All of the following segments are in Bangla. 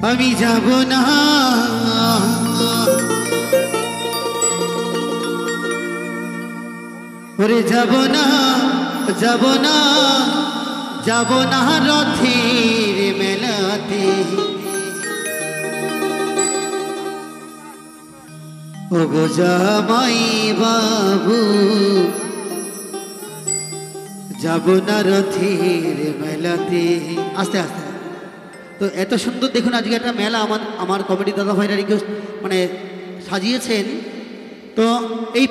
আমি যাব না, ওরে যাব না, যাব না, যাব না রথের মেলাতে। ও গো জামাই বাবু, যাব না রথের মেলাতে। আস্তে আস্তে। তো এত সুন্দর দেখুন আজকে একটা মেলা আমার কমিটি দাদা ভাইরা রিকোয়েস্ট মানে সাজিয়েছেন। তো এই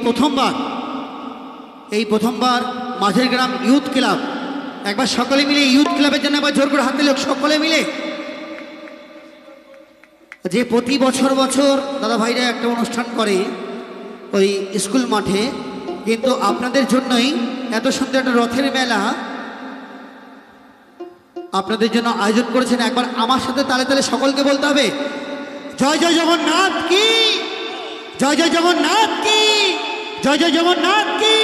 প্রথমবার মাঝের গ্রাম ইউথ ক্লাব, একবার সকলে মিলে ইউথ ক্লাবের জন্য একবার জোর করে হাত দিলে সকলে মিলে, যে প্রতি বছর দাদা ভাইরা একটা অনুষ্ঠান করে ওই স্কুল মাঠে, কিন্তু আপনাদের জন্যই এত সুন্দর একটা রথের মেলা আপনাদের জন্য আয়োজন করেছেন। একবার আমার সাথে তালে তালে সকলকে বলতে হবে, জয় জয় জগন্নাথ কি, জয় জয় জগন্নাথ কি, জয় জয় জগন্নাথ কি।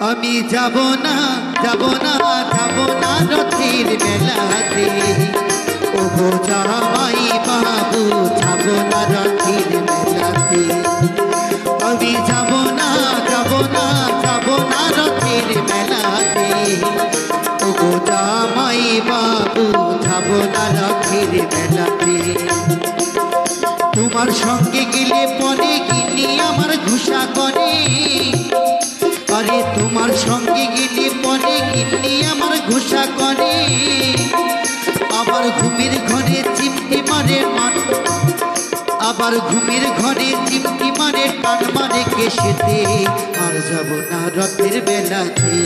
আমি যাব না, যাব না, যাব না রথের মেলাতে। ও গো জামাই বাবু, যাব না রথের মেলাতে। আমি যাব না, যাব না, যাব না রথের মেলাতে। ও গো জামাই বাবু, যাব না রথের মেলাতে। তোমার সঙ্গে গেলে পরে কিনি আমার ঘুষা করে, আরে তোমার সঙ্গে গেলে পরে কিনি আমার ঘোষা করে। আবার ঘুমের ঘরে চিমটি মারে মান, আবার ঘুমের ঘরে চিমটি মারে টান মারে কেশেতে। আর যাব না রথের বেলাতে।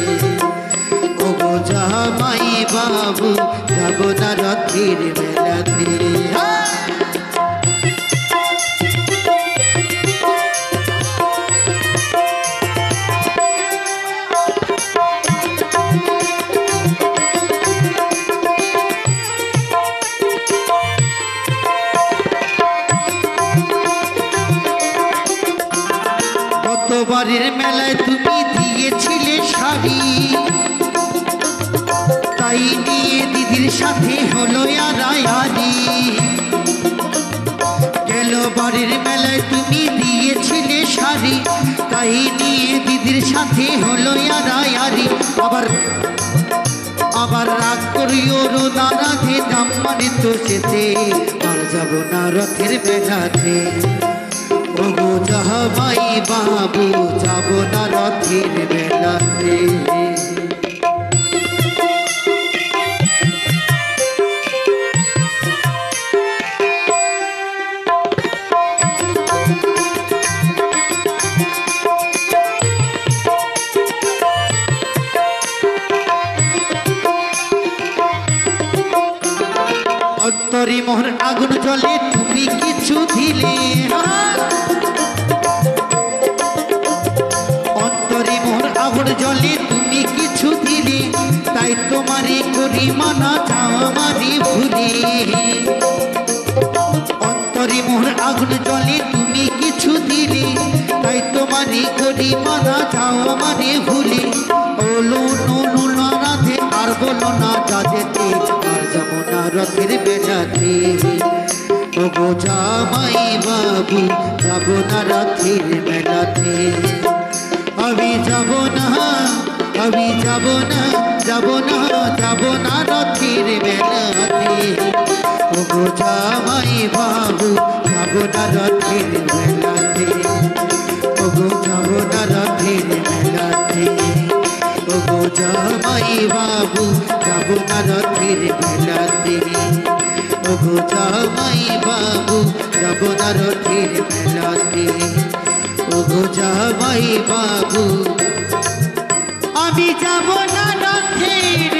ও গো জামাই বাবু, যাব না রথের বেলাতে। গতবারের মেলায় তুমি দিয়েছিলে শাড়ি, তাই নিয়ে দিদির সাথে হলো আড়াআড়ি। গেলবারের মেলায় তুমি দিয়েছিলে শাড়ি, তাই নিয়ে দিদির সাথে হলো আড়াআড়ি। আবার রাগ করিও রোদা রাধে, দাম মানে তো যেতে। আর যাব না রথের মেলাতে। ও গো জামাই বাবু, যাব না রথের মেলাতে। অন্তরে মোহর আগুন জ্বলে, তুমি কিছু দিলে। অন্তরে মোহর আগুন জ্বলে, তুমি কিছু দিলে। তাই তোমারে করি মানা, যাও আমারে ভুলে। অন্তরে মোহর আগুন জ্বলে, তুমি কিছু দিলে। তাই তোমারে করি মানা, যাও আমারে ভুলে। ওলো নুনু না রাধে, আর বলো না যা যেতে। আর যাব না রথের বেলাতে। ও গো জামাই বাবু, যাব না রথের মেলাতে। আমি যাব না, আমি যাব না, যাব না, যাব না রথের মেলাতে। ও গো জামাই বাবু, যাব না রথের মেলাতে। ও গো যাব না রথের মেলাতে। ও গো জামাই বাবু, যাব না রথের মেলাতে। ও গো জামাই বাবু, যাব না রথের মেলাতে। ও গো জামাই বাবু, আমি যাব না রথের